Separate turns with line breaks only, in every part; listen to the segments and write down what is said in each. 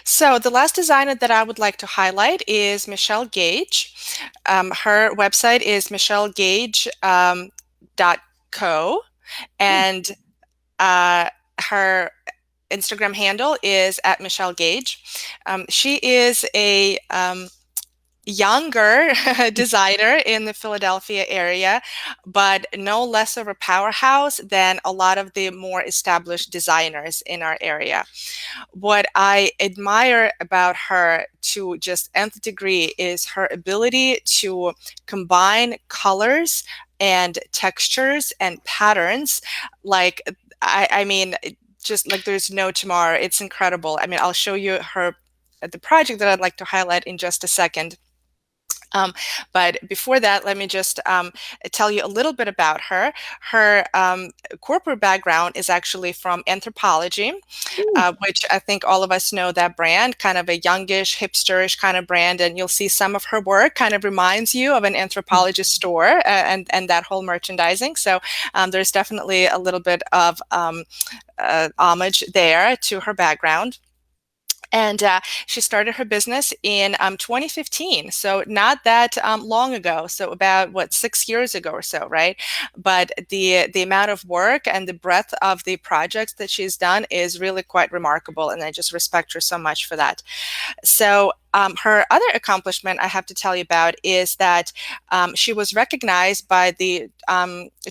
So the last designer that I would like to highlight is Michelle Gage. Her website is michellegage dot co,
Hmm.
and uh, her Instagram handle is at Michelle Gage. She is a younger designer in the Philadelphia area, but no less of a powerhouse than a lot of the more established designers in our area. What I admire about her to just nth degree is her ability to combine colors and textures and patterns. Like, I mean, just like there's no tomorrow. It's incredible. I mean, I'll show you the project that I'd like to highlight in just a second. Um, but before that, let me just tell you a little bit about her. Her corporate background is actually from anthropology,
Hmm.
which I think all of us know that brand, kind of a youngish, hipsterish kind of brand. And you'll see some of her work kind of reminds you of an anthropologist store and that whole merchandising. So there's definitely a little bit of homage there to her background. And she started her business in 2015, so not that long ago. So about what 6 years ago or so, right? But the amount of work and the breadth of the projects that she's done is really quite remarkable, and I just respect her so much for that. So her other accomplishment I have to tell you about is that she was recognized by the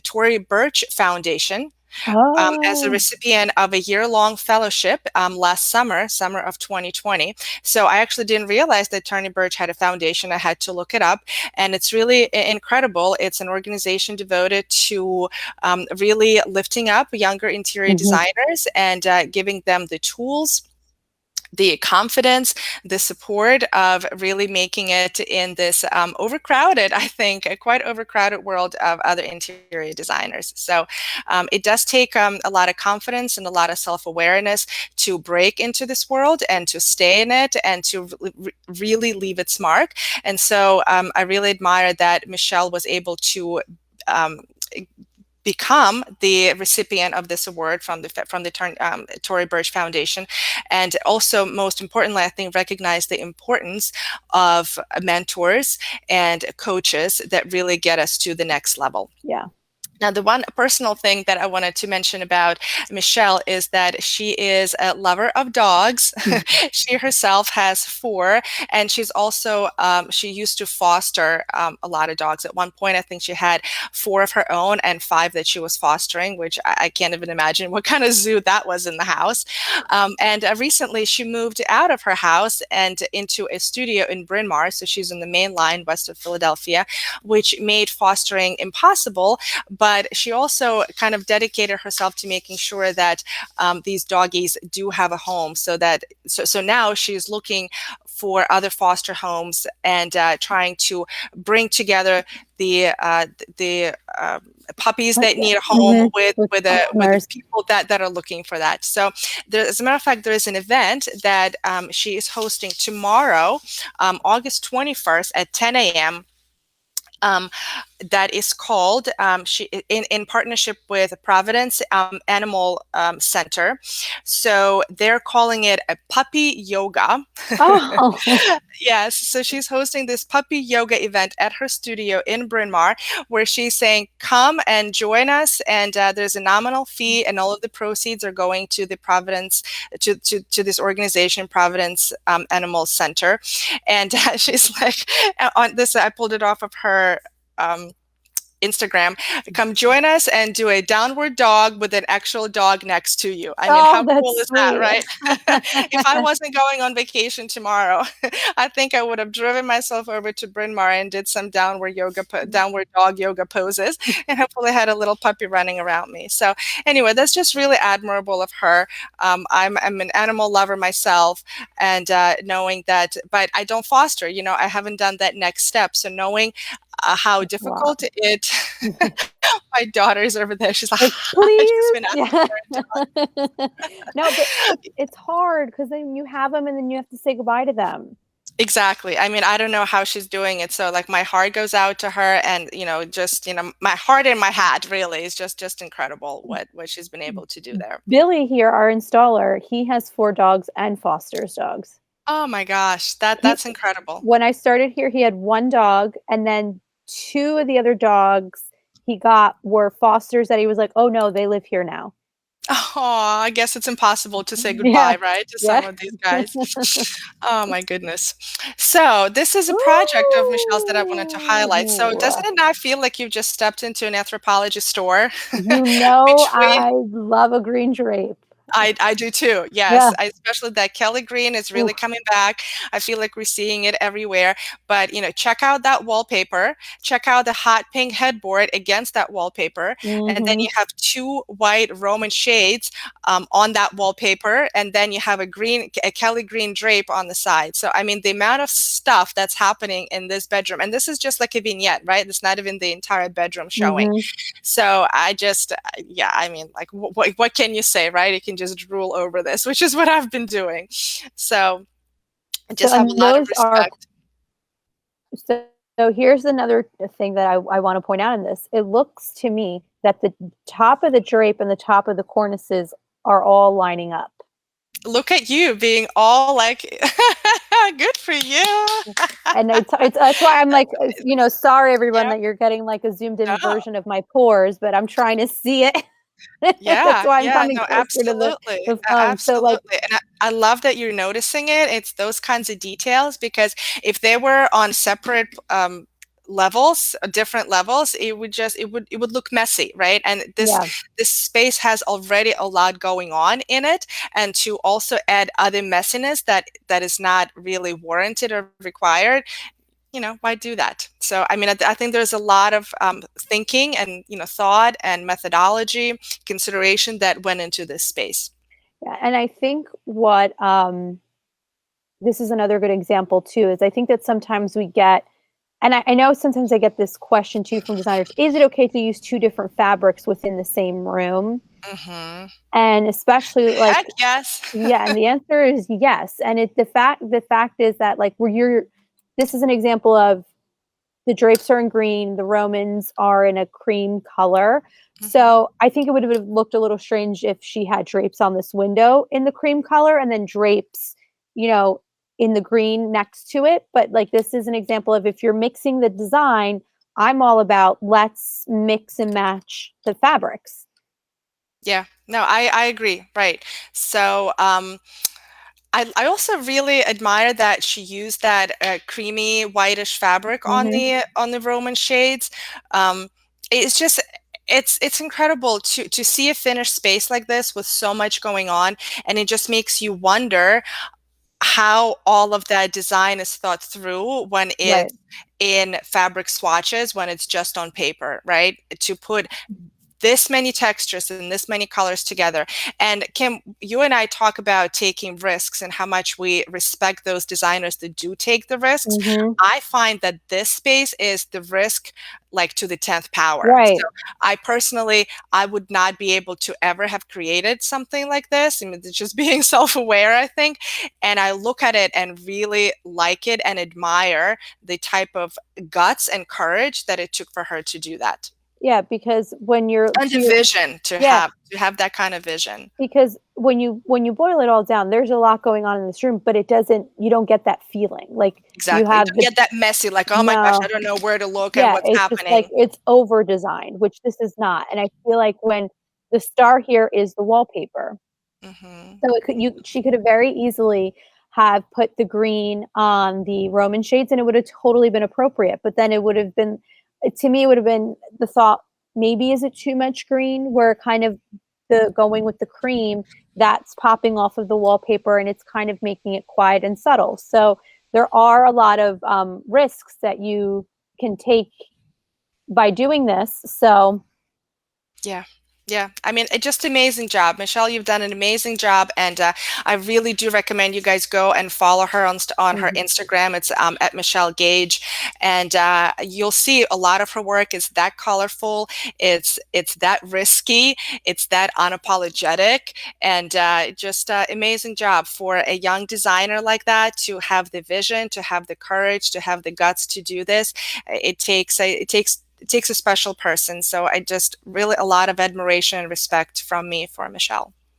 Tory Burch Foundation as a
Oh.
recipient of a year-long fellowship last summer of 2020. So I actually didn't realize that Tony Burch had a foundation. I had to look it up, and it's really incredible. It's an organization devoted to really lifting up younger interior
Hmm.
designers and giving them the tools, the confidence, the support of really making it in this overcrowded, I think, a quite overcrowded world of other interior designers. So it does take a lot of confidence and a lot of self-awareness to break into this world and to stay in it and to really leave its mark. And so I really admire that Michelle was able to um, become the recipient of this award from the Tory Burch Foundation, and also most importantly, I think recognize the importance of mentors and coaches that really get us to the next level.
Yeah.
Now, the one personal thing that I wanted to mention about Michelle is that she is a lover of dogs. She herself has four, and she's also, she used to foster a lot of dogs. At one point, I think she had four of her own and five that she was fostering, which I can't even imagine what kind of zoo that was in the house. And recently, she moved out of her house and into a studio in Bryn Mawr. So she's in the main line west of Philadelphia, which made fostering impossible. But she also kind of dedicated herself to making sure that these doggies do have a home, so now she's looking for other foster homes and trying to bring together the puppies
But
that
yeah.
need a home
Hmm.
with
With
the
partners.
people that are looking for that. So as a matter of fact, there is an event that she is hosting tomorrow, August 21st at 10 a.m. Um, that is called in partnership with Providence Animal Center. So they're calling it a puppy yoga.
Oh.
Yes, so she's hosting this puppy yoga event at her studio in Bryn Mawr, where she's saying, "Come and join us." And there's a nominal fee, and all of the proceeds are going to the Providence to this organization, Providence Animal Center. And she's like, on this, I pulled it off of her. Um, Instagram, come join us and do a downward dog with an actual dog next to you. I mean,
Oh,
how cool
that's
is that,
sweet.
right? If I wasn't going on vacation tomorrow, I think I would have driven myself over to Bryn Mawr and did some downward dog yoga poses, and hopefully had a little puppy running around me. So anyway, that's just really admirable of her. I'm an animal lover myself, and knowing that, but I don't foster. I haven't done that next step. So knowing how
Wow.
difficult it. My daughter's over there. She's like,
Like,
I just
please.
been asking
Yeah.
for a dog.
No, but it's hard because then you have them and then you have to say goodbye to them.
Exactly. I mean, I don't know how she's doing it. So like my heart goes out to her, and just my heart and my hat really is just incredible what she's been able to do there.
Billy here, our installer, he has four dogs and fosters dogs.
Oh my gosh,
He
that's incredible.
when I started here, he had 1 dog, and then 2 of the other dogs he got were fosters that he was like, "Oh, no, they live here now."
Oh, I guess it's impossible to say
Yeah.
goodbye, right, to
Yeah.
some of these guys. Oh my goodness. So this is a project of Michelle's that I wanted to highlight. So doesn't
Ooh.
it not feel like you've just stepped into an anthropology store?
You know
Between
I love a green drape.
I do too.
Yeah.
Yes, especially that Kelly green is really
Oof.
coming back. I feel like we're seeing it everywhere. But check out that wallpaper. Check out the hot pink headboard against that wallpaper, and then
Mhm.
you have two white Roman shades on that wallpaper, and then you have a Kelly green drape on the side. So I mean, the amount of stuff that's happening in this bedroom, and this is just like a vignette, right? It's not even the entire bedroom showing.
Mhm.
So yeah, I mean, like, what can you say, right? You can just drool over this, which is what I've been doing. So I
So
just have a
and
lot of
those are
respect.
so so here's another thing that I wanna point out in this. It looks to me that the top of the drape and the top of the cornices are all lining up.
Look at you being all like, good for you.
And it's that's why I'm like, sorry everyone
Yeah,
that you're getting like a zoomed in
no.
version of my pores, but I'm trying to see it. That's
Yeah,
why I'm
yeah,
coming
no,
closer to
absolutely,
the phone. So like,
absolutely, and I love that you're noticing it. It's those kinds of details because if they were on separate levels, different levels, it would look messy, right? And
yeah,
this space has already a lot going on in it, and to also add other messiness that is not really warranted or required, why do that? So, I mean, I think there's a lot of thinking and, thought and methodology consideration that went into this space.
yeah, and I think what this is another good example too, is I think that sometimes we get, and I know sometimes I get this question too from designers, is it okay to use 2 different fabrics within the same room?
Hmm.
And especially like,
Heck yes.
yeah, and the answer is yes. And the fact is that like where you're this is an example of the drapes are in green, the Romans are in a cream color.
Hmm.
So I think it would have looked a little strange if she had drapes on this window in the cream color and then drapes, you know, in the green next to it. But like this is an example of if you're mixing the design, I'm all about let's mix and match the fabrics.
Yeah, no, I agree. Right. So, I also really admire that she used that creamy whitish fabric on
Hmm.
the Roman shades. Um, it's just it's incredible to see a finished space like this with so much going on, and it just makes you wonder how all of that design is thought through when
Right.
it's in fabric swatches, when it's just on paper, right? To put this many textures and this many colors together. And Kim, you and I talk about taking risks and how much we respect those designers that do take the risks.
Hmm.
I find that this space is the risk like to the 10th power. So
Right.
I would not be able to ever have created something like this. I mean, it's just being self-aware, I think. And I look at it and really like it and admire the type of guts and courage that it took for her to do that.
Yeah, because when you're
And
to
the
your
vision
yeah,
to have that kind of vision.
because when you boil it all down, there's a lot going on in this room, but it doesn't you don't get that feeling. Like you
Exactly. You
have
don't
the
get that messy, like, "Oh my gosh, I
no.
don't know where to look and
Yeah,
what's
it's just like
happening."
it's over designed, which this is not. And I feel like when the star here is the wallpaper.
Mhm.
So it could you she could have very easily have put the green on the Roman shades and it would have totally been appropriate. But then it would have been to me it would have been the thought, maybe is it too much green? Where kind of the going with the cream that's popping off of the wallpaper and it's kind of making it quiet and subtle. So there are a lot of risks that you can take by doing this. So
Yeah. Yeah. I mean, just amazing job. Michelle, you've done an amazing job, and I really do recommend you guys go and follow her on her
mhm,
Instagram. It's at Michelle Gage, and you'll see a lot of her work is that colorful. It's that risky. It's that unapologetic, and just amazing job for a young designer like that to have the vision, to have the courage, to have the guts to do this. It takes a special person. So I just really a lot of admiration and respect from me for Michelle.